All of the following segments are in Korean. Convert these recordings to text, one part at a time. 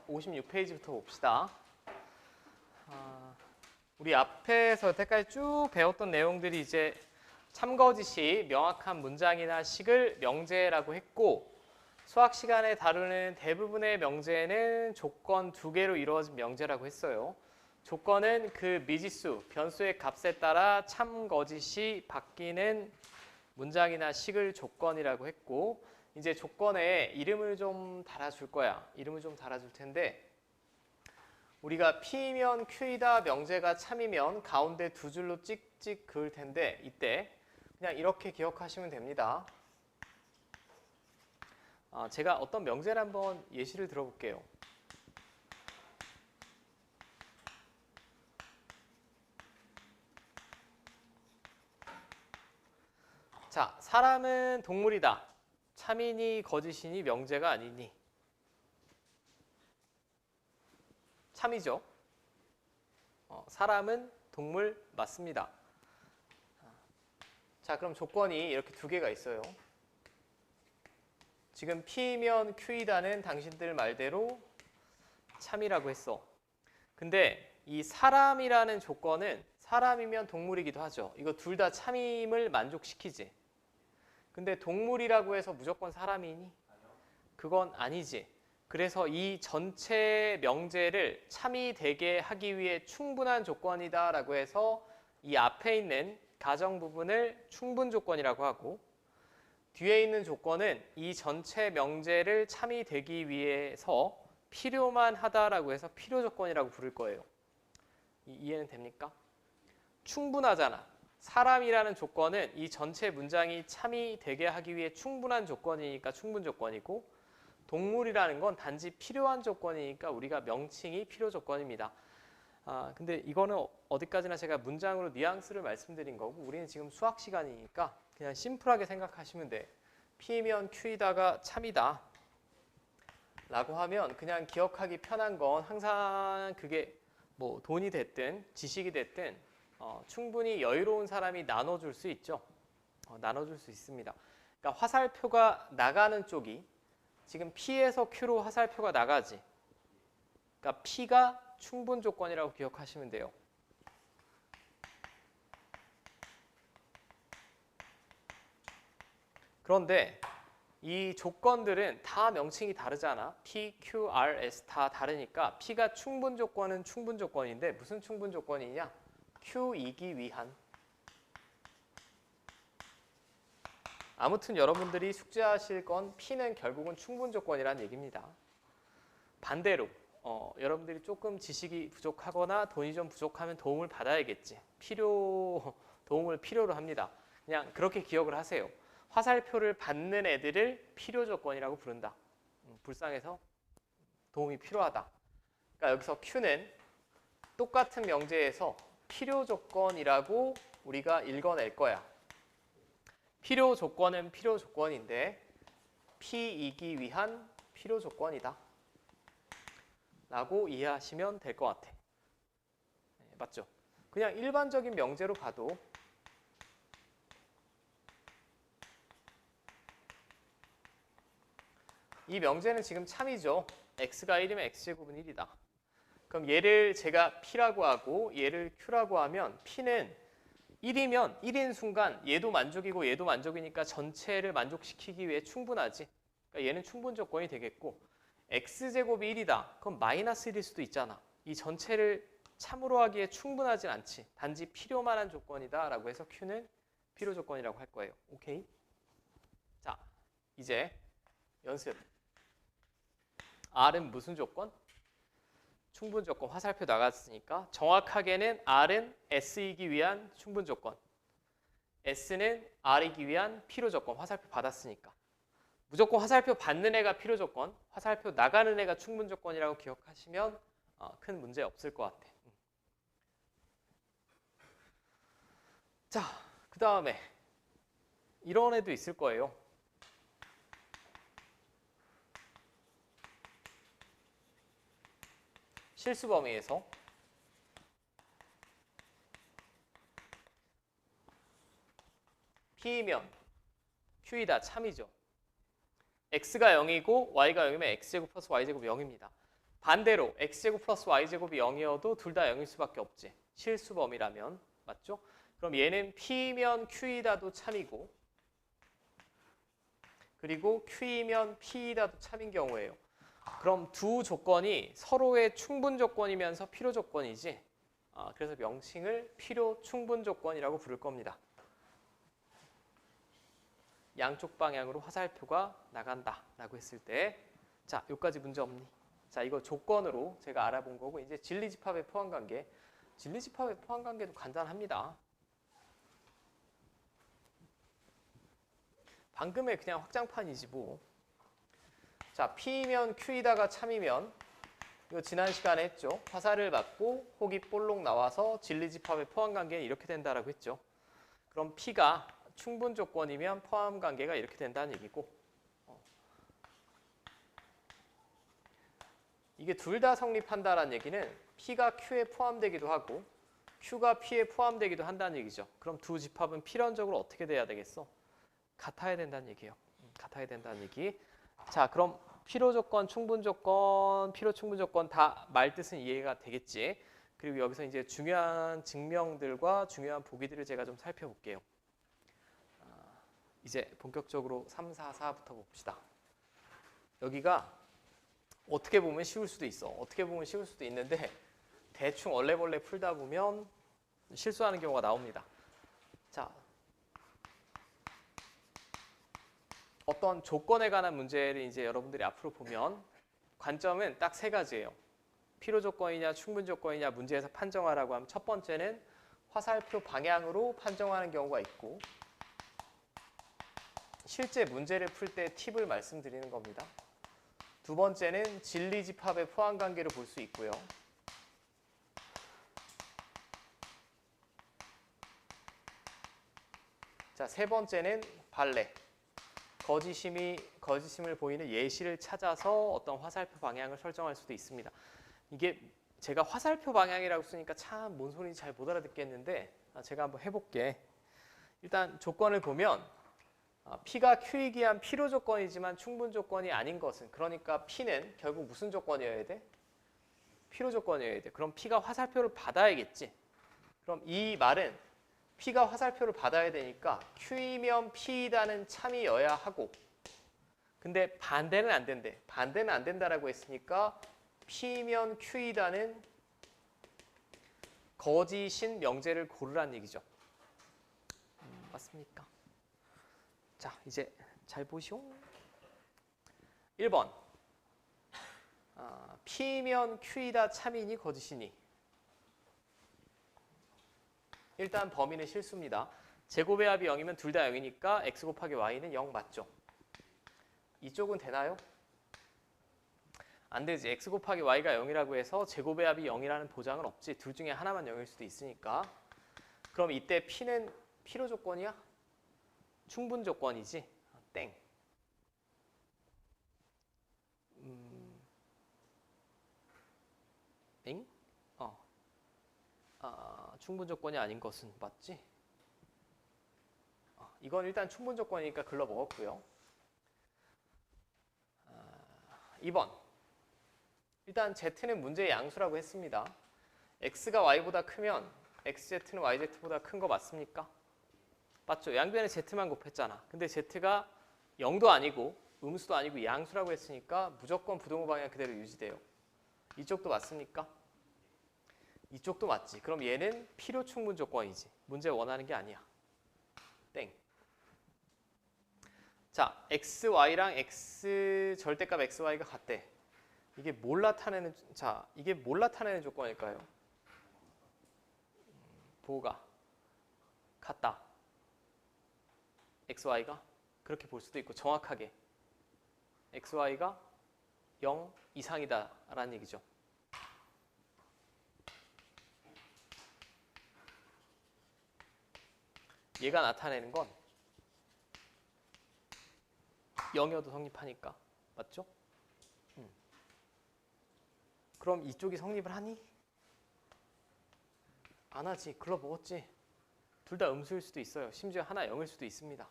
56페이지부터 봅시다. 우리 앞에서 여태까지 쭉 배웠던 내용들이 이제 참거짓이 명확한 문장이나 식을 명제라고 했고, 수학 시간에 다루는 대부분의 명제는 조건 2개로 이루어진 명제라고 했어요. 조건은 그 미지수, 변수의 값에 따라 참거짓이 바뀌는 문장이나 식을 조건이라고 했고, 이제 조건에 이름을 좀 달아줄 거야. 이름을 좀 달아줄 텐데, 우리가 P면 Q이다 명제가 참이면 가운데 2줄로 찍찍 그을 텐데, 이때 그냥 이렇게 기억하시면 됩니다. 제가 어떤 명제를 한번 예시를 들어볼게요. 자, 사람은 동물이다. 참이니 거짓이니 명제가 아니니? 참이죠. 사람은 동물 맞습니다. 자, 그럼 조건이 이렇게 2개가 있어요. 지금 P면 Q이다는 당신들 말대로 참이라고 했어. 근데 이 사람이라는 조건은 사람이면 동물이기도 하죠. 이거 둘 다 참임을 만족시키지. 근데 동물이라고 해서 무조건 사람이니? 그건 아니지. 그래서 이 전체 명제를 참이 되게 하기 위해 충분한 조건이다 라고 해서 이 앞에 있는 가정 부분을 충분 조건이라고 하고, 뒤에 있는 조건은 이 전체 명제를 참이 되기 위해서 필요만 하다라고 해서 필요 조건이라고 부를 거예요. 이해는 됩니까? 충분하잖아. 사람이라는 조건은 이 전체 문장이 참이 되게 하기 위해 충분한 조건이니까 충분 조건이고, 동물이라는 건 단지 필요한 조건이니까 우리가 명칭이 필요 조건입니다. 근데 이거는 어디까지나 제가 문장으로 뉘앙스를 말씀드린 거고, 우리는 지금 수학 시간이니까 그냥 심플하게 생각하시면 돼. P면 Q이다가 참이다 라고 하면 그냥 기억하기 편한 건 항상 그게 뭐 돈이 됐든 지식이 됐든 충분히 여유로운 사람이 나눠줄 수 있죠. 나눠줄 수 있습니다. 그러니까 화살표가 나가는 쪽이 지금 P에서 Q로 화살표가 나가지. 그러니까 P가 충분 조건이라고 기억하시면 돼요. 그런데 이 조건들은 다 명칭이 다르잖아. P, Q, R, S 다 다르니까 P가 충분 조건은 충분 조건인데 무슨 충분 조건이냐? Q이기 위한. 아무튼 여러분들이 숙제하실 건 P는 결국은 충분 조건이라는 얘기입니다. 반대로 여러분들이 조금 지식이 부족하거나 돈이 좀 부족하면 도움을 받아야겠지. 도움을 필요로 합니다. 그냥 그렇게 기억을 하세요. 화살표를 받는 애들을 필요 조건이라고 부른다. 불쌍해서 도움이 필요하다. 그러니까 여기서 Q는 똑같은 명제에서 필요 조건이라고 우리가 읽어낼 거야. 필요 조건은 필요 조건인데 P이기 위한 필요 조건이다 라고 이해하시면 될 것 같아. 맞죠? 그냥 일반적인 명제로 봐도 이 명제는 지금 참이죠. x가 1이면 x제곱은 1이다. 그럼 얘를 제가 P라고 하고 얘를 Q라고 하면 P는 1이면 1인 순간 얘도 만족이고 얘도 만족이니까 전체를 만족시키기 위해 충분하지. 그러니까 얘는 충분 조건이 되겠고, x제곱이 1이다. 그럼 마이너스 1일 수도 있잖아. 이 전체를 참으로 하기에 충분하진 않지. 단지 필요만 한 조건이다 라고 해서 Q는 필요 조건이라고 할 거예요. 오케이? 자, 이제 연습. R은 무슨 조건? 충분 조건. 화살표 나갔으니까 정확하게는 R은 S이기 위한 충분 조건, S는 R이기 위한 필요 조건. 화살표 받았으니까 무조건 화살표 받는 애가 필요 조건, 화살표 나가는 애가 충분 조건이라고 기억하시면 큰 문제 없을 것 같아. 자, 그 다음에 이런 애도 있을 거예요. 실수 범위에서 P면 Q이다 참이죠. X가 0이고 Y가 0이면 X제곱 플러스 Y제곱 0입니다. 반대로 x제곱 플러스 y제곱이 0이어도 둘 다 0일 수밖에 없지. 실수범위라면. 맞죠? 그럼 얘는 P면 Q이다도 참이고 그리고 Q이면 P이다도 참인 경우예요. 그럼 두 조건이 서로의 충분 조건이면서 필요 조건이지. 그래서 명칭을 필요 충분 조건이라고 부를 겁니다. 양쪽 방향으로 화살표가 나간다라고 했을 때, 자, 여기까지 문제 없니? 자, 이거 조건으로 제가 알아본 거고, 이제 진리집합의 포함관계. 진리집합의 포함관계도 간단합니다. 방금의 그냥 확장판이지 뭐. 자, P면 Q이다가 참이면 이거 지난 시간에 했죠. 화살을 받고 혹이 볼록 나와서 진리집합의 포함관계는 이렇게 된다라고 했죠. 그럼 P가 충분 조건이면 포함관계가 이렇게 된다는 얘기고, 이게 둘 다 성립한다라는 얘기는 P가 Q에 포함되기도 하고 Q가 P에 포함되기도 한다는 얘기죠. 그럼 두 집합은 필연적으로 어떻게 돼야 되겠어? 같아야 된다는 얘기예요. 같아야 된다는 얘기. 자, 그럼 필요 조건, 충분 조건, 필요 충분 조건 다 말 뜻은 이해가 되겠지. 그리고 여기서 이제 중요한 증명들과 중요한 보기들을 제가 좀 살펴볼게요. 이제 본격적으로 3, 4, 4부터 봅시다. 여기가 어떻게 보면 쉬울 수도 있어. 어떻게 보면 쉬울 수도 있는데 대충 얼레벌레 풀다 보면 실수하는 경우가 나옵니다. 자, 어떤 조건에 관한 문제를 이제 여러분들이 앞으로 보면 관점은 딱 세 가지예요. 필요 조건이냐 충분 조건이냐 문제에서 판정하라고 하면 첫 번째는 화살표 방향으로 판정하는 경우가 있고, 실제 문제를 풀 때 팁을 말씀드리는 겁니다. 두 번째는 진리집합의 포함관계를 볼 수 있고요. 자, 세 번째는 발레. 거짓임을 보이는 예시를 찾아서 어떤 화살표 방향을 설정할 수도 있습니다. 이게 제가 화살표 방향이라고 쓰니까 참 뭔 소리인지 잘 못 알아듣겠는데 제가 한번 해볼게. 일단 조건을 보면 P가 Q이기 위한 필요 조건이지만 충분 조건이 아닌 것은, 그러니까 P는 결국 무슨 조건이어야 돼? 필요 조건이어야 돼. 그럼 P가 화살표를 받아야겠지. 그럼 이 말은 P가 화살표를 받아야 되니까 Q이면 P이다는 참이어야 하고, 근데 반대는 안 된대. 반대는 안 된다라고 했으니까 P면 Q이다는 거짓인 명제를 고르라는 얘기죠. 맞습니까? 자, 이제 잘 보시오. 1번. P면 Q이다 참이니 거짓이니? 일단 범위는 실수입니다. 제곱의 합이 0이면 둘 다 0이니까 x 곱하기 y는 0 맞죠? 이쪽은 되나요? 안 되지. x 곱하기 y가 0이라고 해서 제곱의 합이 0이라는 보장은 없지. 둘 중에 하나만 0일 수도 있으니까. 그럼 이때 P는 필요 조건이야? 충분 조건이지? 땡. 엥? 충분 조건이 아닌 것은 맞지? 이건 일단 충분 조건이니까 글러 먹었고요. 2번. 일단 Z는 문제의 양수라고 했습니다. X가 Y보다 크면 XZ는 YZ보다 큰 거 맞습니까? 맞죠? 양변에 Z만 곱했잖아. 근데 Z가 0도 아니고 음수도 아니고 양수라고 했으니까 무조건 부동호 방향 그대로 유지돼요. 이쪽도 맞습니까? 이쪽도 맞지. 그럼 얘는 필요 충분 조건이지. 문제 원하는 게 아니야. 땡. 자, XY랑 X 절대값 XY가 같대. 이게 뭘 나타내는, 자, 이게 뭘 나타내는 조건일까요? 뭐가 같다. XY가 그렇게 볼 수도 있고 정확하게 XY가 0 이상이다라는 얘기죠. 얘가 나타내는 건 0이어도 성립하니까. 맞죠? 그럼 이쪽이 성립을 하니? 안 하지. 글러 먹었지. 둘 다 음수일 수도 있어요. 심지어 하나 0일 수도 있습니다.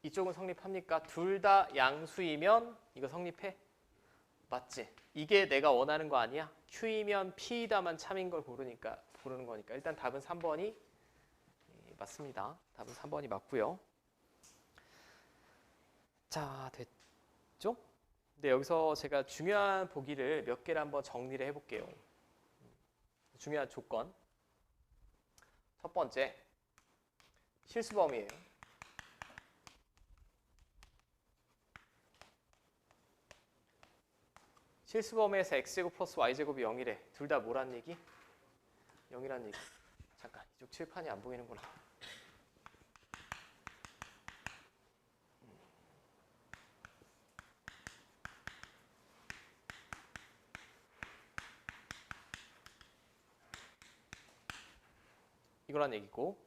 이쪽은 성립합니까? 둘 다 양수이면 이거 성립해? 맞지? 이게 내가 원하는 거 아니야? Q이면 P이다만 참인 걸 고르는 거니까 일단 답은 3번이 맞습니다. 답은 3번이 맞고요. 자, 됐죠? 근데 여기서 제가 중요한 보기를 몇 개를 한번 정리를 해볼게요. 중요한 조건. 첫 번째, 실수범위예요. 실수범위에서 x제곱 플러스 y제곱이 0이래. 둘 다 뭐란 얘기? 0이란 얘기. 잠깐, 이쪽 칠판이 안 보이는구나. 이거란 얘기고.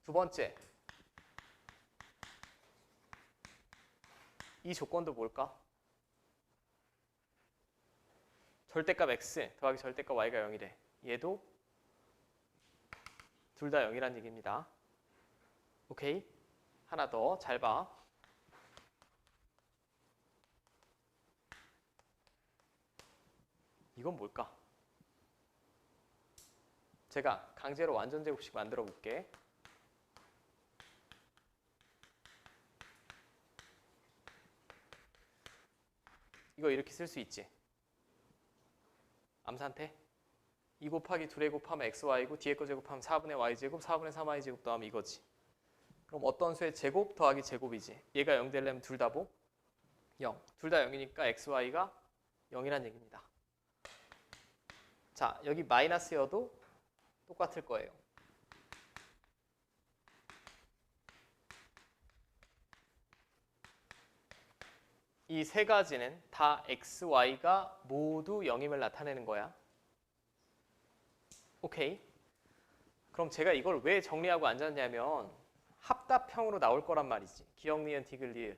두 번째, 이 조건도 뭘까? 절대값 x 더하기 절대값 y가 0이래. 얘도 둘 다 0이란 얘기입니다. 오케이? 하나 더 잘 봐. 이건 뭘까? 제가 강제로 완전 제곱식 만들어 볼게. 이거 이렇게 쓸 수 있지? 암산태? 2 곱하기 2에 곱하면 xy고 뒤에 거 제곱하면 4분의 y제곱 4분의 3y제곱 더하면 이거지. 그럼 어떤 수의 제곱 더하기 제곱이지. 얘가 0 되려면 둘 다 뭐? 0. 둘 다 0이니까 xy가 0이란 얘기입니다. 자, 여기 마이너스여도 똑같을 거예요. 이 세 가지는 다 xy가 모두 0임을 나타내는 거야. 오케이. 그럼 제가 이걸 왜 정리하고 앉았냐면 합답형으로 나올 거란 말이지. 기역, 니은, 디귿, 리을.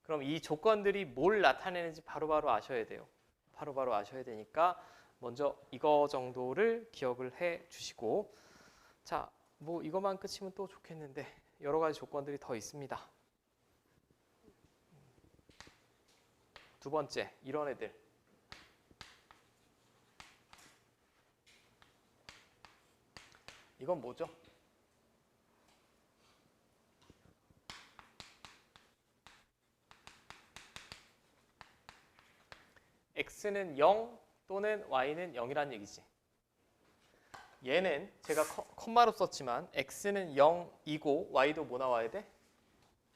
그럼 이 조건들이 뭘 나타내는지 바로바로 아셔야 돼요. 바로바로 아셔야 되니까 먼저 이거 정도를 기억을 해 주시고, 자, 뭐 이것만 끝이면 또 좋겠는데 여러 가지 조건들이 더 있습니다. 두 번째, 이런 애들. 이건 뭐죠? x는 0 또는 y는 0이란 얘기지. 얘는 제가 컴마로 썼지만 x는 0이고 y도 뭐 나와야 돼?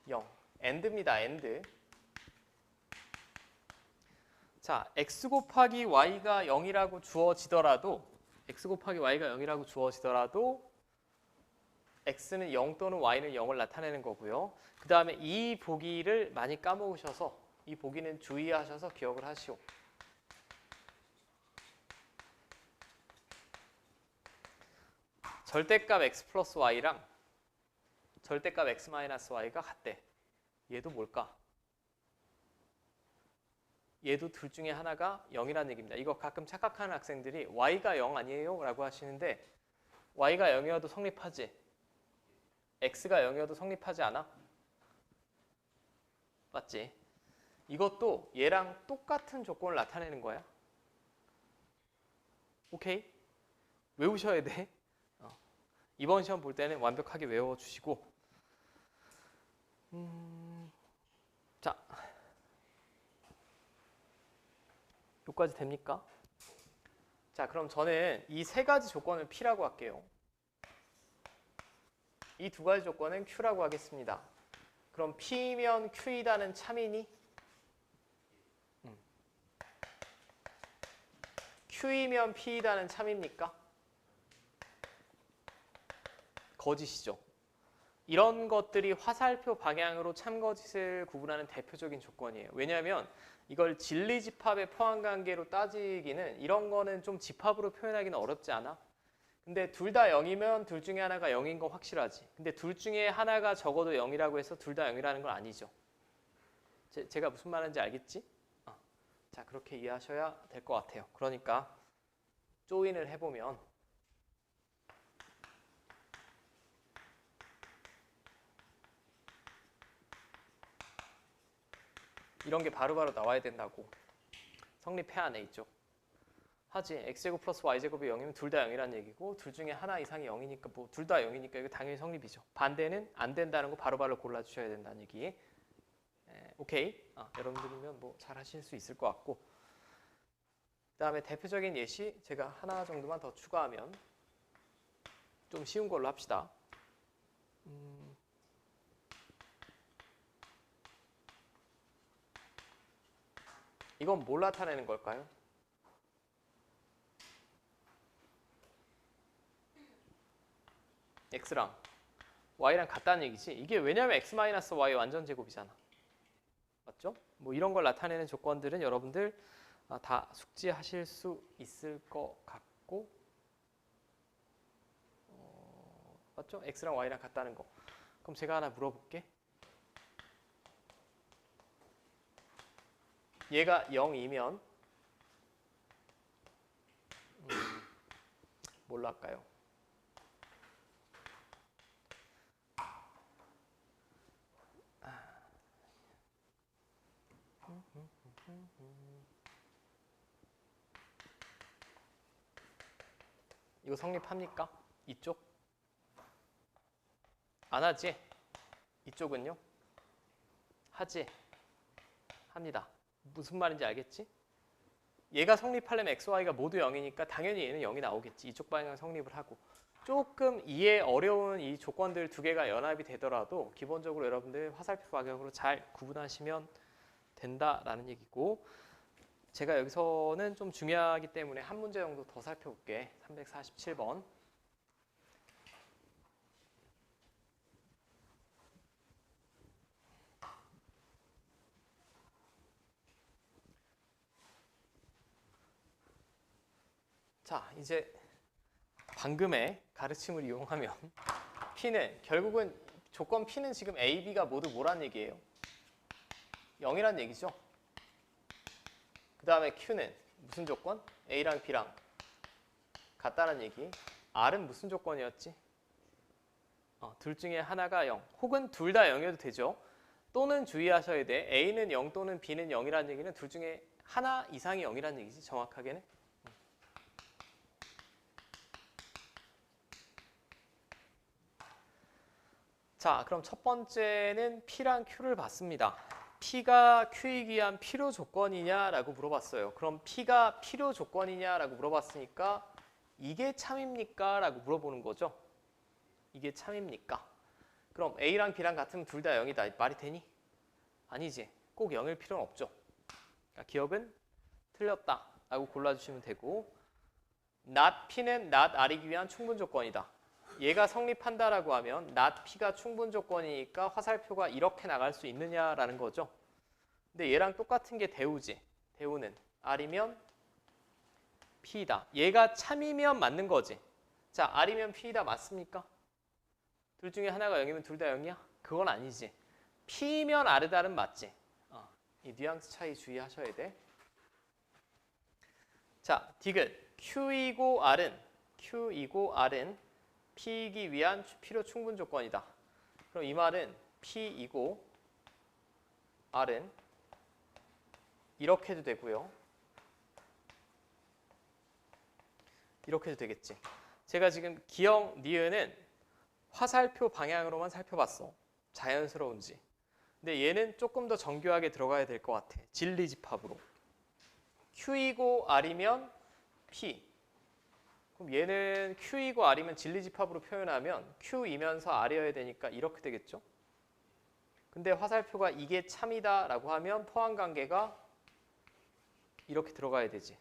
0. AND입니다. AND. 자, x 곱하기 y가 0이라고 주어지더라도 x 곱하기 y가 0이라고 주어지더라도 x는 0 또는 y는 0을 나타내는 거고요. 그 다음에 이 보기를 많이 까먹으셔서 이 보기는 주의하셔서 기억을 하시오. 절대값 x 플러스 y랑 절대값 x 마이너스 y가 같대. 얘도 뭘까? 얘도 둘 중에 하나가 0이라는 얘기입니다. 이거 가끔 착각하는 학생들이 y가 0 아니에요? 라고 하시는데 y가 0이어도 성립하지? x가 0이어도 성립하지 않아? 맞지? 이것도 얘랑 똑같은 조건을 나타내는 거야. 오케이? 외우셔야 돼. 이번 시험 볼 때는 완벽하게 외워주시고, 자, 여기까지 됩니까? 자, 그럼 저는 이 세 가지 조건을 P라고 할게요. 이 두 가지 조건은 Q라고 하겠습니다. 그럼 P면 Q이다는 참이니? Q이면 P이다는 참입니까? 거짓이죠. 이런 것들이 화살표 방향으로 참거짓을 구분하는 대표적인 조건이에요. 왜냐하면 이걸 진리집합의 포함관계로 따지기는 이런 거는 좀 집합으로 표현하기는 어렵지 않아? 근데 둘 다 0이면 둘 중에 하나가 0인 거 확실하지. 근데 둘 중에 하나가 적어도 0이라고 해서 둘 다 0이라는 건 아니죠. 제가 무슨 말인지 알겠지? 자, 그렇게 이해하셔야 될 것 같아요. 그러니까 조인을 해보면 이런 게 바로바로 나와야 된다고. 성립해야 하네 이쪽. 하지. x제곱 플러스 y제곱이 0이면 둘 다 0이라는 얘기고 둘 중에 하나 이상이 0이니까 뭐 둘 다 0이니까 이거 당연히 성립이죠. 반대는 안 된다는 거 바로바로 골라주셔야 된다는 얘기. 오케이. 여러분들이면 뭐 잘 하실 수 있을 것 같고 그 다음에 대표적인 예시 제가 하나 정도만 더 추가하면 좀 쉬운 걸로 합시다. 이건 뭘 나타내는 걸까요? x랑 y랑 같다는 얘기지. 이게 왜냐면 x-y 완전 제곱이잖아. 맞죠? 뭐 이런 걸 나타내는 조건들은 여러분들 다 숙지하실 수 있을 것 같고 맞죠? x랑 y랑 같다는 거. 그럼 제가 하나 물어볼게. 얘가 0이면 뭘로 할까요? 이거 성립합니까? 이쪽? 안 하지? 이쪽은요? 하지? 합니다. 무슨 말인지 알겠지? 얘가 성립하려면 x, y가 모두 0이니까 당연히 얘는 0이 나오겠지. 이쪽 방향 성립을 하고. 조금 이해 어려운 이 조건들 두 개가 연합이 되더라도 기본적으로 여러분들 화살표 방향으로 잘 구분하시면 된다라는 얘기고 제가 여기서는 좀 중요하기 때문에 한 문제 정도 더 살펴볼게. 347번. 자, 이제 방금의 가르침을 이용하면 P는 결국은 조건 P는 지금 A, B가 모두 뭐란 얘기예요? 0이란 얘기죠. 그 다음에 Q는 무슨 조건? A랑 B랑 같다는 얘기. R은 무슨 조건이었지? 둘 중에 하나가 0 혹은 둘 다 0이어도 되죠. 또는 주의하셔야 돼. A는 0 또는 B는 0이라는 얘기는 둘 중에 하나 이상이 0이라는 얘기지 정확하게는. 자, 그럼 첫 번째는 P랑 Q를 봤습니다. P가 Q이기 위한 필요 조건이냐라고 물어봤어요. 그럼 P가 필요 조건이냐라고 물어봤으니까 이게 참입니까? 라고 물어보는 거죠. 이게 참입니까? 그럼 A랑 B랑 같으면 둘 다 0이다. 말이 되니? 아니지. 꼭 0일 필요는 없죠. 그러니까 기억은 틀렸다 라고 골라주시면 되고 not P는 not R이기 위한 충분 조건이다. 얘가 성립한다라고 하면 not P가 충분 조건이니까 화살표가 이렇게 나갈 수 있느냐라는 거죠. 근데 얘랑 똑같은 게 대우지. 대우는 R이면 P이다. 얘가 참이면 맞는 거지. 자, R이면 P이다 맞습니까? 둘 중에 하나가 0이면 둘 다 0이야? 그건 아니지. P면 R은 맞지. 이 뉘앙스 차이 주의하셔야 돼. 자, 디귿. Q이고 R은 P이기 위한 필요 충분 조건이다. 그럼 이 말은 P이고 R은 이렇게 해도 되고요. 이렇게 해도 되겠지. 제가 지금 기억, 니은은 화살표 방향으로만 살펴봤어. 자연스러운지. 근데 얘는 조금 더 정교하게 들어가야 될 것 같아. 진리집합으로. Q이고 R이면 P. 그럼 얘는 Q이고 R이면 진리집합으로 표현하면 Q이면서 R이어야 되니까 이렇게 되겠죠. 근데 화살표가 이게 참이다라고 하면 포함관계가 이렇게 들어가야 되지.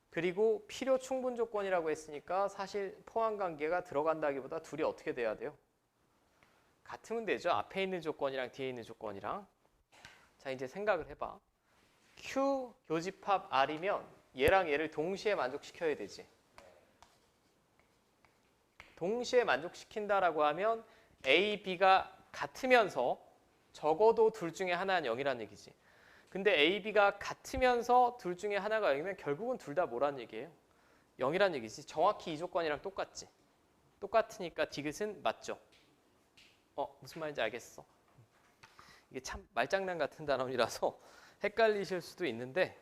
그리고 필요 충분 조건이라고 했으니까 사실 포함관계가 들어간다기보다 둘이 어떻게 돼야 돼요? 같으면 되죠. 앞에 있는 조건이랑 뒤에 있는 조건이랑. 자, 이제 생각을 해봐. Q 교집합 R이면 얘랑 얘를 동시에 만족시켜야 되지. 동시에 만족시킨다라고 하면 A, B가 같으면서 적어도 둘 중에 하나는 0이라는 얘기지. 근데 A, B가 같으면서 둘 중에 하나가 0이면 결국은 둘 다 뭐라는 얘기예요? 0이라는 얘기지. 정확히 이 조건이랑 똑같지. 똑같으니까 디귿은 맞죠. 무슨 말인지 알겠어. 이게 참 말장난 같은 단어이라서 헷갈리실 수도 있는데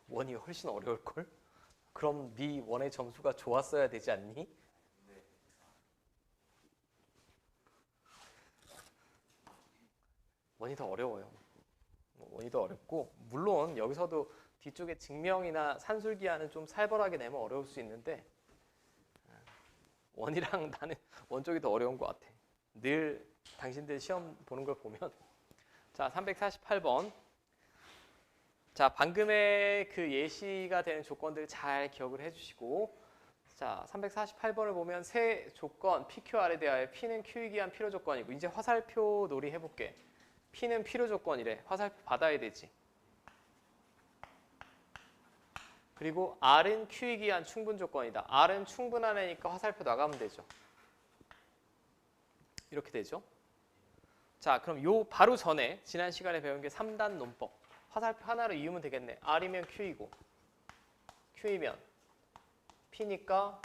원이 훨씬 어려울걸? 그럼 네 원의 점수가 좋았어야 되지 않니? 원이 더 어려워요. 원이 더 어렵고 물론 여기서도 뒤쪽에 증명이나 산술기하는 좀 살벌하게 내면 어려울 수 있는데 원이랑 나는 원 쪽이 더 어려운 것 같아. 늘 당신들 시험 보는 걸 보면 자 348번 자 방금의 그 예시가 되는 조건들 잘 기억을 해주시고 자 348번을 보면 세 조건 PQR에 대하여 P는 Q에 기한 필요 조건이고 이제 화살표 놀이 해볼게. P는 필요 조건이래. 화살표 받아야 되지. 그리고 R은 Q에 기한 충분 조건이다. R은 충분한 애니까 화살표 나가면 되죠. 이렇게 되죠. 자, 그럼 요 바로 전에 지난 시간에 배운 게 3단 논법. 화살표 하나로 이으면 되겠네. R이면 Q이고 Q이면 P니까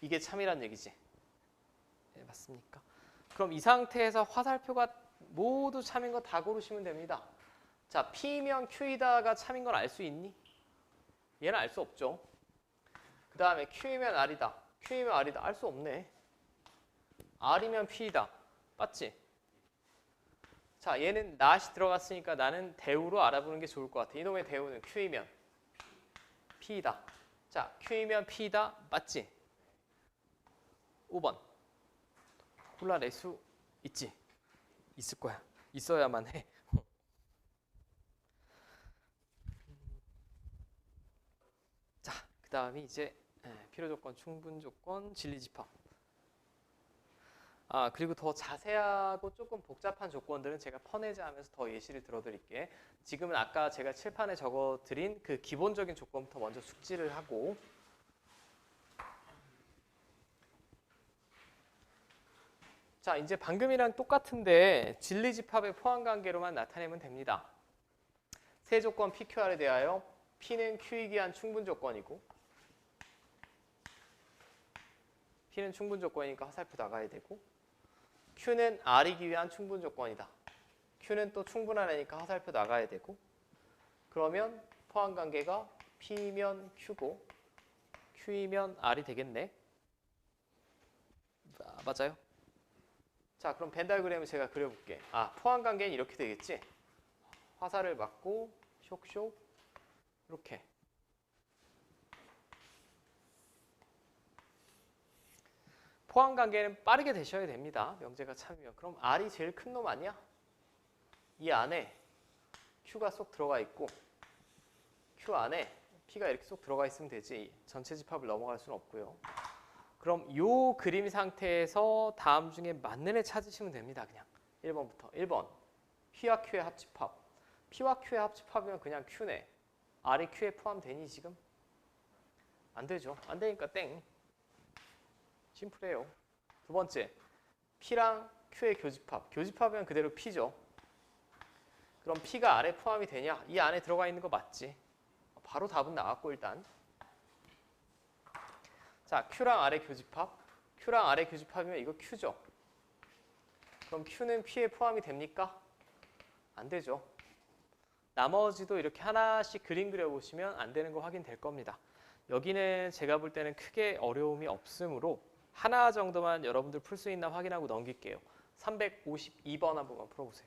이게 참이란 얘기지. 네, 맞습니까? 그럼 이 상태에서 화살표가 모두 참인 거 다 고르시면 됩니다. 자, P면 Q이다가 참인 건 알 수 있니? 얘는 알 수 없죠. 그 다음에 Q이면 R이다. Q이면 R이다. 알 수 없네. R이면 P이다. 맞지? 자, 얘는 not이 들어갔으니까 나는 대우로 알아보는 게 좋을 것 같아. 이놈의 대우는 Q이면 P이다. 자, Q이면 P이다. 맞지? 5번. 골라낼 수 있지? 있을 거야. 있어야만 해. 자, 그 다음이 이제 필요 조건, 충분 조건, 진리 집합. 아, 그리고 더 자세하고 조금 복잡한 조건들은 제가 퍼내자 하면서 더 예시를 들어드릴게. 지금은 아까 제가 칠판에 적어드린 그 기본적인 조건부터 먼저 숙지를 하고 자, 이제 방금이랑 똑같은데 진리 집합의 포함 관계로만 나타내면 됩니다. 세 조건 PQR에 대하여 P는 Q에 기한 충분 조건이고 P는 충분 조건이니까 화살표 나가야 되고 Q는 R이기 위한 충분 조건이다. Q는 또 충분한 애니까 화살표 나가야 되고 그러면 포함 관계가 P면 Q고 Q이면 R이 되겠네. 맞아요? 자, 그럼 벤 다이어그램을 제가 그려볼게. 아, 포함 관계는 이렇게 되겠지? 화살을 맞고 쇽쇽 이렇게. 포함 관계는 빠르게 되셔야 됩니다. 명제가 참이면. 그럼 R이 제일 큰 놈 아니야? 이 안에 Q가 쏙 들어가 있고 Q 안에 P가 이렇게 쏙 들어가 있으면 되지. 전체 집합을 넘어갈 수는 없고요. 그럼 이 그림 상태에서 다음 중에 맞는 애 찾으시면 됩니다. 그냥 1번부터. 1번 P와 Q의 합집합. P와 Q의 합집합이면 그냥 Q네. R이 Q에 포함되니 지금? 안 되죠. 안 되니까 땡. 심플해요. 두 번째 P랑 Q의 교집합. 교집합이면 그대로 P죠. 그럼 P가 R에 포함이 되냐? 이 안에 들어가 있는 거 맞지? 바로 답은 나왔고 일단. 자, Q랑 R의 교집합. Q랑 R의 교집합이면 이거 Q죠. 그럼 Q는 P에 포함이 됩니까? 안 되죠. 나머지도 이렇게 하나씩 그림 그려보시면 안 되는 거 확인될 겁니다. 여기는 제가 볼 때는 크게 어려움이 없으므로 하나 정도만 여러분들 풀 수 있나 확인하고 넘길게요. 352번 한 번만 풀어보세요.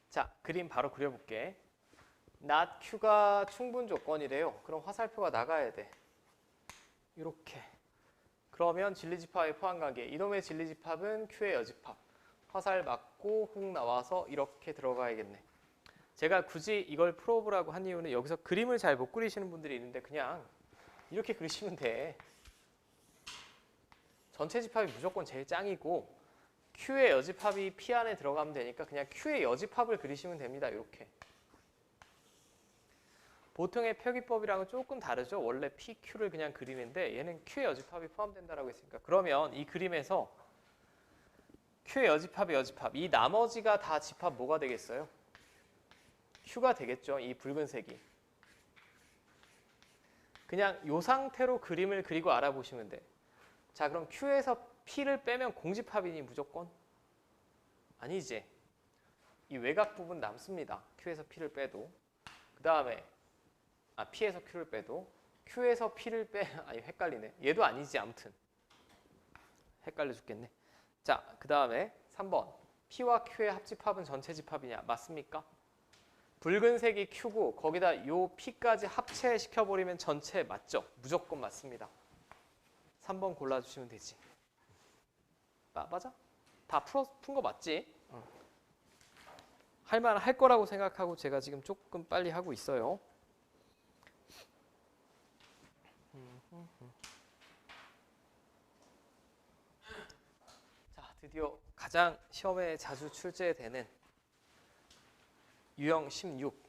자, 그림 바로 그려볼게. not Q가 충분 조건이래요. 그럼 화살표가 나가야 돼. 이렇게. 그러면 진리집합의 포함관계. 이놈의 진리집합은 Q의 여집합. 화살 맞고 훅 나와서 이렇게 들어가야겠네. 제가 굳이 이걸 풀어보라고 한 이유는 여기서 그림을 잘 못 그리시는 분들이 있는데 그냥 이렇게 그리시면 돼. 전체 집합이 무조건 제일 짱이고 Q의 여집합이 P 안에 들어가면 되니까 그냥 Q의 여집합을 그리시면 됩니다. 이렇게. 보통의 표기법이랑은 조금 다르죠. 원래 PQ를 그냥 그리는데 얘는 Q의 여집합이 포함된다라고 했으니까 그러면 이 그림에서 Q의 여집합의 여집합 이 나머지가 다 집합 뭐가 되겠어요? Q가 되겠죠. 이 붉은색이. 그냥 이 상태로 그림을 그리고 알아보시면 돼. 자, 그럼 Q에서 P를 빼면 공집합이니 무조건? 아니지. 이 외곽 부분 남습니다. Q에서 P를 빼도. 그 다음에 P에서 Q를 빼도. Q에서 P를 아니 헷갈리네. 얘도 아니지 아무튼. 헷갈려 죽겠네. 자, 그 다음에 3번. P와 Q의 합집합은 전체 집합이냐? 맞습니까? 붉은색이 Q고 거기다 요 P까지 합체시켜버리면 전체 맞죠? 무조건 맞습니다. 3번 골라주시면 되지. 맞아? 다 푼 거 맞지? 할 거라고 생각하고 제가 지금 조금 빨리 하고 있어요. 자, 드디어 가장 시험에 자주 출제되는 유형 16.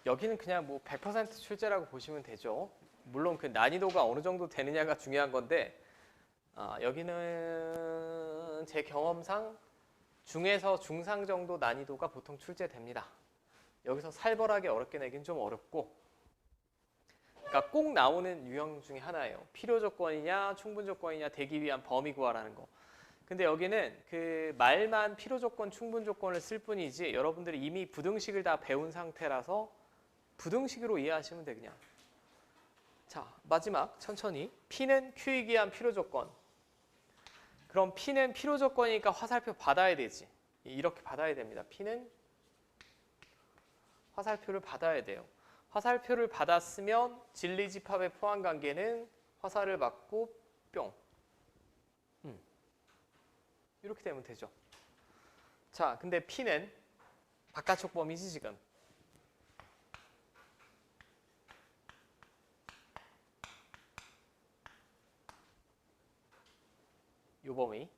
여기는 그냥 뭐 100% 출제라고 보시면 되죠. 물론 그 난이도가 어느 정도 되느냐가 중요한 건데 여기는 제 경험상 중에서 중상 정도 난이도가 보통 출제됩니다. 여기서 살벌하게 어렵게 내긴 좀 어렵고 그러니까 꼭 나오는 유형 중에 하나예요. 필요 조건이냐 충분 조건이냐 되기 위한 범위 구하라는 거. 근데 여기는 그 말만 필요 조건, 충분 조건을 쓸 뿐이지 여러분들이 이미 부등식을 다 배운 상태라서 부등식으로 이해하시면 돼 그냥. 자, 마지막 천천히. P는 Q이기 위한 필요 조건. 그럼 P는 필요 조건이니까 화살표 받아야 되지. 이렇게 받아야 됩니다. P는 화살표를 받아야 돼요. 화살표를 받았으면 진리집합의 포함관계는 화살을 맞고 뿅. 이렇게 되면 되죠. 자, 근데 P는 바깥쪽 범위지 지금. 요 범위.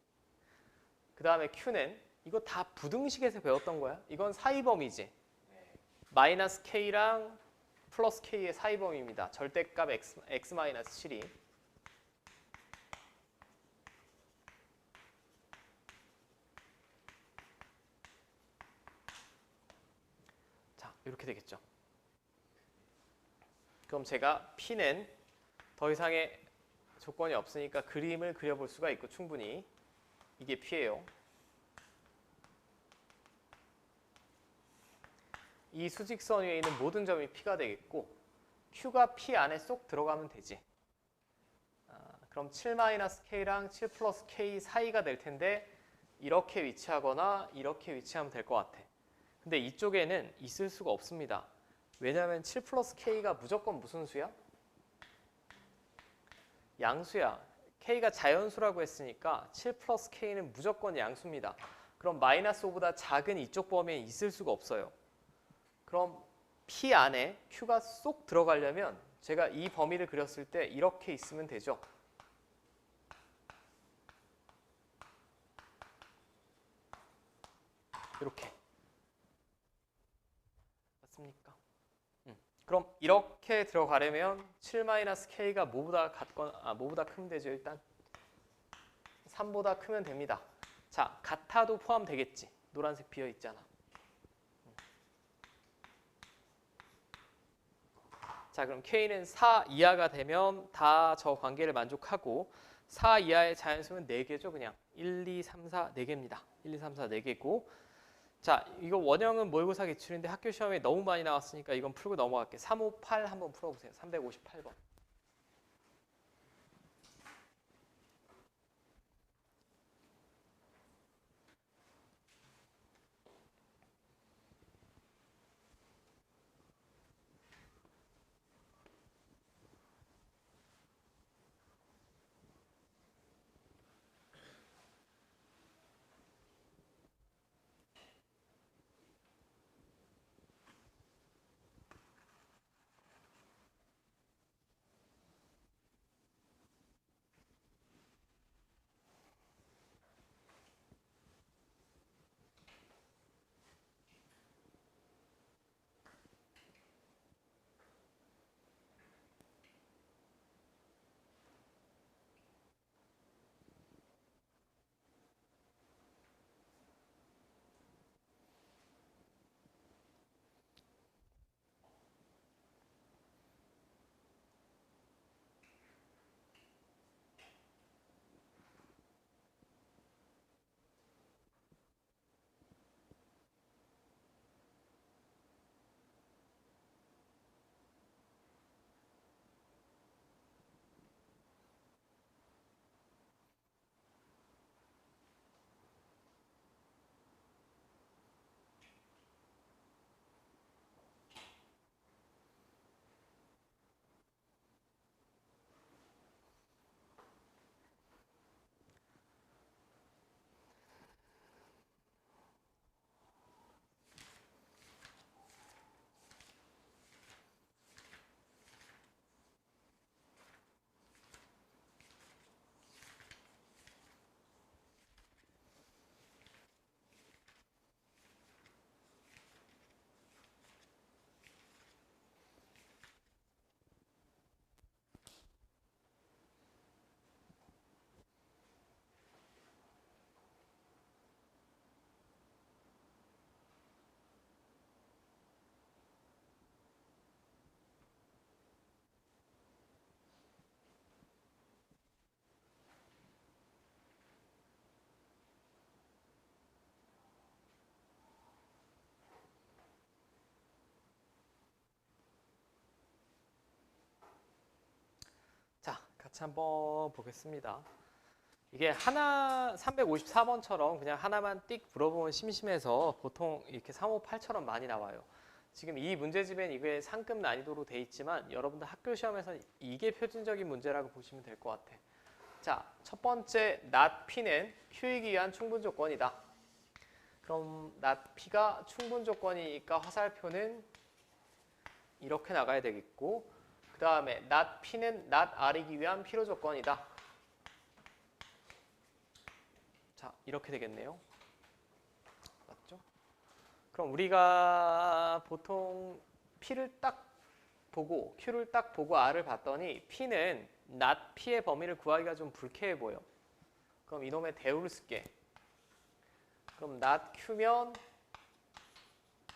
그 다음에 Q는 이거 다 부등식에서 배웠던 거야. 이건 사이 범위지. 마이너스 K랑 플러스 K의 사이 범위입니다. 절대값 X 마이너스 7이. 자, 이렇게 되겠죠. 그럼 제가 P는 더 이상의 조건이 없으니까 그림을 그려볼 수가 있고 충분히 이게 P예요. 이 수직선 위에 있는 모든 점이 P가 되겠고 Q가 P 안에 쏙 들어가면 되지. 그럼 7-K랑 7+K 사이가 될 텐데 이렇게 위치하거나 이렇게 위치하면 될 것 같아. 근데 이쪽에는 있을 수가 없습니다. 왜냐하면 7+K가 무조건 무슨 수야? 양수야. K가 자연수라고 했으니까 7+K는 무조건 양수입니다. 그럼 마이너스 5보다 작은 이쪽 범위에 있을 수가 없어요. 그럼 P 안에 Q가 쏙 들어가려면 제가 이 범위를 그렸을 때 이렇게 있으면 되죠. 이렇게. 맞습니까? 그럼 이렇게 들어가려면 7-K가 뭐보다 같거나 뭐보다 크면 되죠. 일단 3보다 크면 됩니다. 자, 같아도 포함되겠지. 노란색 비어 있잖아. 자, 그럼 K는 4 이하가 되면 다 저 관계를 만족하고 4 이하의 자연수는 4개죠. 그냥 1, 2, 3, 4, 4개입니다. 1, 2, 3, 4, 4개고 자, 이거 원형은 모의고사 기출인데 학교 시험에 너무 많이 나왔으니까 이건 풀고 넘어갈게. 358 한번 풀어보세요. 358번. 다시 한번 보겠습니다. 이게 하나 354번처럼 그냥 하나만 띡 물어보면 심심해서 보통 이렇게 358처럼 많이 나와요. 지금 이 문제집엔 이게 상급 난이도로 돼 있지만 여러분들 학교 시험에서 이게 표준적인 문제라고 보시면 될 것 같아. 자, 첫 번째 not P는 Q이기 위한 충분 조건이다. 그럼 not P가 충분 조건이니까 화살표는 이렇게 나가야 되겠고, 그 다음에 not P는 not R이기 위한 필요 조건이다. 자, 이렇게 되겠네요. 맞죠? 그럼 우리가 보통 P를 딱 보고 Q를 딱 보고 R을 봤더니 P는 not P의 범위를 구하기가 좀 불쾌해 보여. 그럼 이놈의 대우를 쓸게. 그럼 not Q면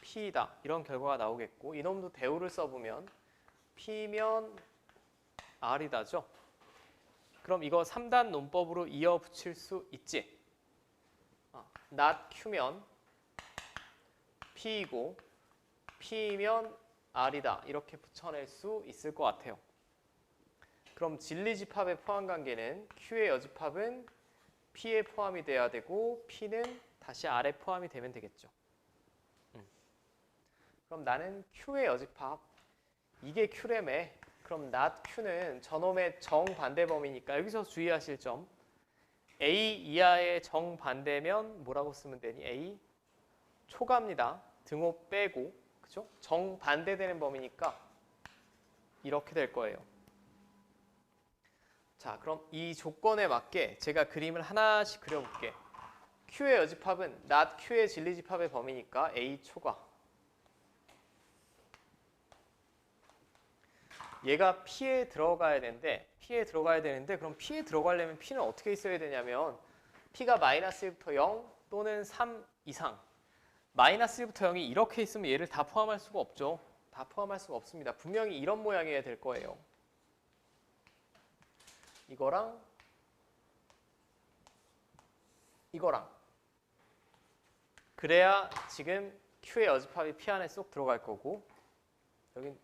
P이다. 이런 결과가 나오겠고, 이놈도 대우를 써보면 P면 R이다죠. 그럼 이거 3단 논법으로 이어 붙일 수 있지. not Q면 P이고 P면 R이다. 이렇게 붙여낼 수 있을 것 같아요. 그럼 진리집합의 포함관계는 Q의 여집합은 P에 포함이 돼야 되고 P는 다시 R에 포함이 되면 되겠죠. 그럼 나는 Q의 여집합, 이게 Q래매. 그럼 not Q는 저놈의 정반대 범위니까 여기서 주의하실 점, A 이하의 정반대면 뭐라고 쓰면 되니? A 초과입니다. 등호 빼고, 그죠? 정반대되는 범위니까 이렇게 될 거예요. 자, 그럼 이 조건에 맞게 제가 그림을 하나씩 그려볼게. Q의 여집합은 not Q의 진리집합의 범위니까 A 초과. 얘가 P에 들어가야 되는데 그럼 P에 들어가려면 P는 어떻게 있어야 되냐면 P가 마이너스 1부터 0 또는 3 이상, 마이너스 1부터 0이 이렇게 있으면 얘를 다 포함할 수가 없죠. 다 포함할 수가 없습니다. 분명히 이런 모양이어야 될 거예요. 이거랑 이거랑. 그래야 지금 Q의 여집합이 P 안에 쏙 들어갈 거고, 여긴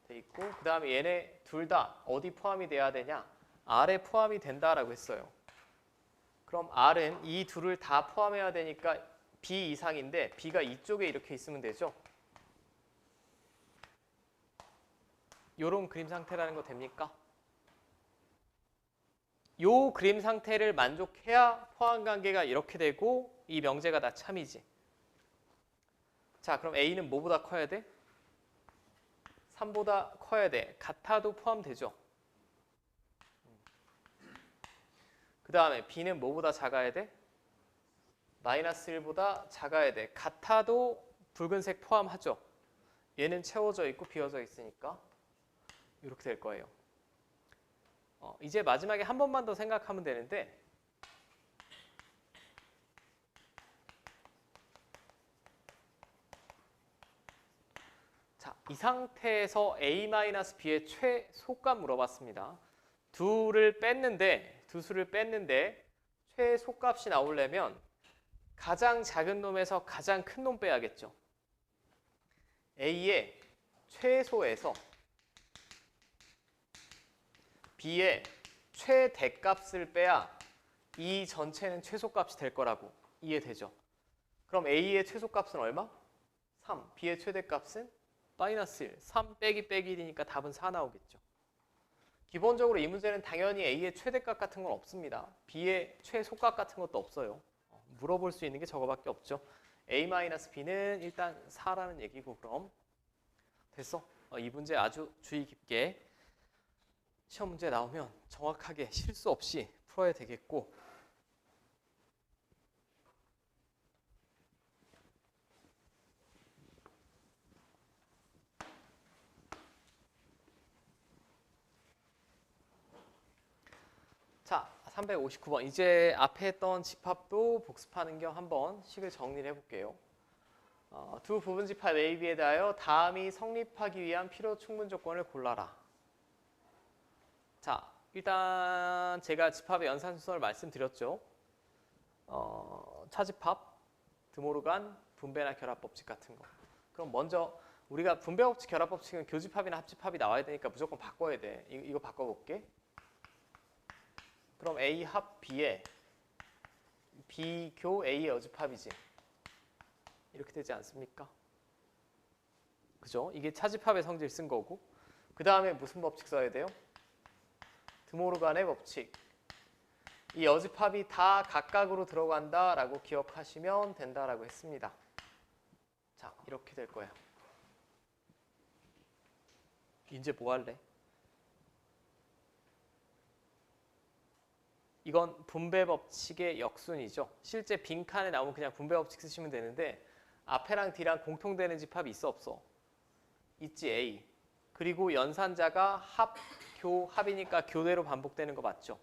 돼 있고, 그 다음에 얘네 둘 다 어디 포함이 돼야 되냐? R에 포함이 된다라고 했어요. 그럼 R은 이 둘을 다 포함해야 되니까 B 이상인데 B가 이쪽에 이렇게 있으면 되죠. 요런 그림 상태라는 거 됩니까? 요 그림 상태를 만족해야 포함관계가 이렇게 되고 이 명제가 다 참이지. 자, 그럼 A는 뭐보다 커야 돼? 3보다 커야 돼. 같아도 포함되죠. 그 다음에 B는 뭐보다 작아야 돼? 마이너스 1보다 작아야 돼. 같아도 붉은색 포함하죠. 얘는 채워져 있고 비워져 있으니까 이렇게 될 거예요. 이제 마지막에 한 번만 더 생각하면 되는데, 자, 이 상태에서 A-B의 최소값 물어봤습니다. 두수를 뺐는데 최소값이 나오려면 가장 작은 놈에서 가장 큰 놈 빼야겠죠. A의 최소에서 B의 최대값을 빼야 이 전체는 최소값이 될 거라고 이해되죠? 그럼 A의 최소값은 얼마? 3. B의 최대값은 마이너스 1. 3 빼기 1이니까 답은 4 나오겠죠. 기본적으로 이 문제는 당연히 A의 최대값 같은 건 없습니다. B의 최소값 같은 것도 없어요. 물어볼 수 있는 게 저거밖에 없죠. A-B는 일단 4라는 얘기고, 그럼 됐어. 이 문제 아주 주의 깊게 시험 문제 나오면 정확하게 실수 없이 풀어야 되겠고, 자, 359번. 이제 앞에 했던 집합도 복습하는 겸 한번 식을 정리를 해볼게요. 두 부분 집합 A, B에 대하여 다음이 성립하기 위한 필요 충분 조건을 골라라. 자, 일단 제가 집합의 연산 순서를 말씀드렸죠. 차집합, 드모르간, 분배나 결합 법칙 같은 거. 그럼 먼저 우리가 분배법칙, 결합법칙은 교집합이나 합집합이 나와야 되니까 무조건 바꿔야 돼. 이거 바꿔볼게. 그럼 A 합 B에 B 교 A의 여집합이지. 이렇게 되지 않습니까? 그죠? 이게 차집합의 성질 쓴 거고. 그 다음에 무슨 법칙 써야 돼요? 드모르간의 법칙. 이 여집합이 다 각각으로 들어간다라고 기억하시면 된다라고 했습니다. 자, 이렇게 될 거예요. 이제 뭐 할래? 이건 분배법칙의 역순이죠. 실제 빈칸에 나오면 그냥 분배법칙 쓰시면 되는데 앞에랑 뒤랑 공통되는 집합이 있어 없어? 있지. A. 그리고 연산자가 합, 교, 합이니까 교대로 반복되는 거 맞죠?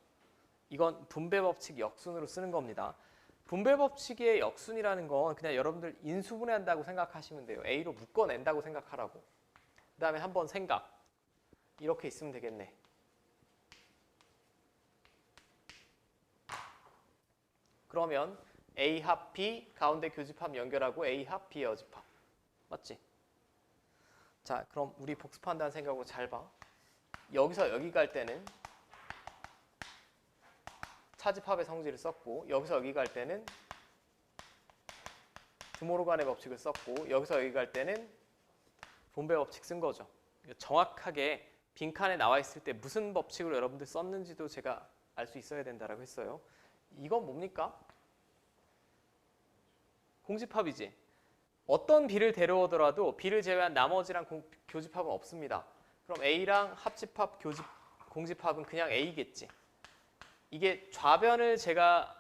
이건 분배법칙 역순으로 쓰는 겁니다. 분배법칙의 역순이라는 건 그냥 여러분들 인수분해한다고 생각하시면 돼요. A로 묶어낸다고 생각하라고. 그 다음에 한번 생각. 이렇게 있으면 되겠네. 그러면 A 합 B 가운데 교집합 연결하고 A 합 B 여집합. 맞지? 자, 그럼 우리 복습한다는 생각으로 잘 봐. 여기서 여기 갈 때는 차집합의 성질을 썼고 여기서 여기 갈 때는 드모르간의 법칙을 썼고 여기서 여기 갈 때는 분배 법칙 쓴 거죠. 정확하게 빈칸에 나와 있을 때 무슨 법칙으로 여러분들 썼는지도 제가 알 수 있어야 된다라고 했어요. 이건 뭡니까? 공집합이지. 어떤 B를 데려오더라도 B를 제외한 나머지랑 교집합은 없습니다. 그럼 A랑 합집합, 공집합은 그냥 A겠지. 이게 좌변을 제가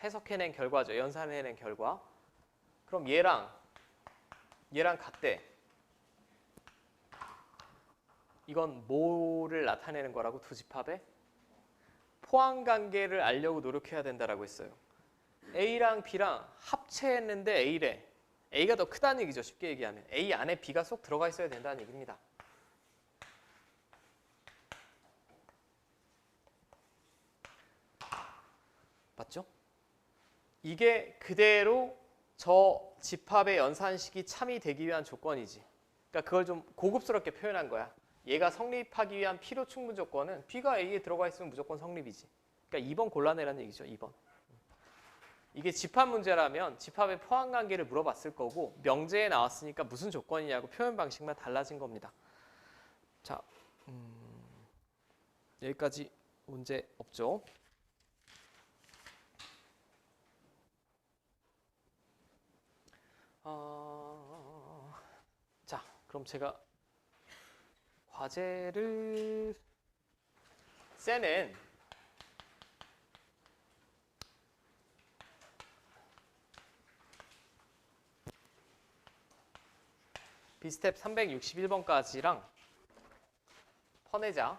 해석해낸 결과죠. 연산해낸 결과. 그럼 얘랑 같대. 이건 뭐를 나타내는 거라고? 두 집합에? 포항관계를 알려고 노력해야 된다라고 했어요. A랑 B랑 합체했는데 A래. A가 더 크다는 얘기죠. 쉽게 얘기하면. A 안에 B가 쏙 들어가 있어야 된다는 얘기입니다. 맞죠? 이게 그대로 저 집합의 연산식이 참이 되기 위한 조건이지. 그러니까 그걸 좀 고급스럽게 표현한 거야. 얘가 성립하기 위한 필요 충분 조건은 B가 A에 들어가 있으면 무조건 성립이지. 그러니까 2번 골라내라는 얘기죠. 2번. 이게 집합 문제라면 집합의 포함관계를 물어봤을 거고 명제에 나왔으니까 무슨 조건이냐고 표현 방식만 달라진 겁니다. 자, 여기까지 문제 없죠? 자, 그럼 제가 과제를 쎄는 비스텝 361번까지랑 퍼내자.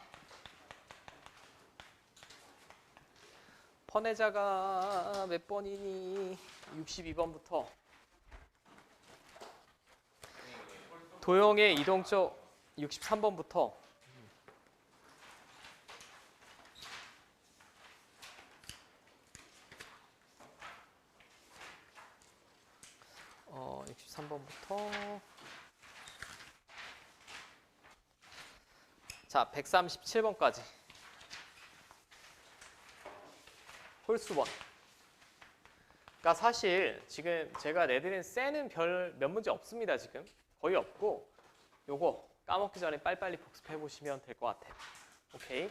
퍼내자가 몇 번이니? 62번부터 도형의 이동적 63번부터 어 63번부터 자 137번까지 홀수번. 그러니까 사실 지금 제가 내드린 쎄는 별 몇 문제 없습니다. 지금 거의 없고 요거 까먹기 전에 빨리빨리 복습해 보시면 될 것 같아요. 오케이.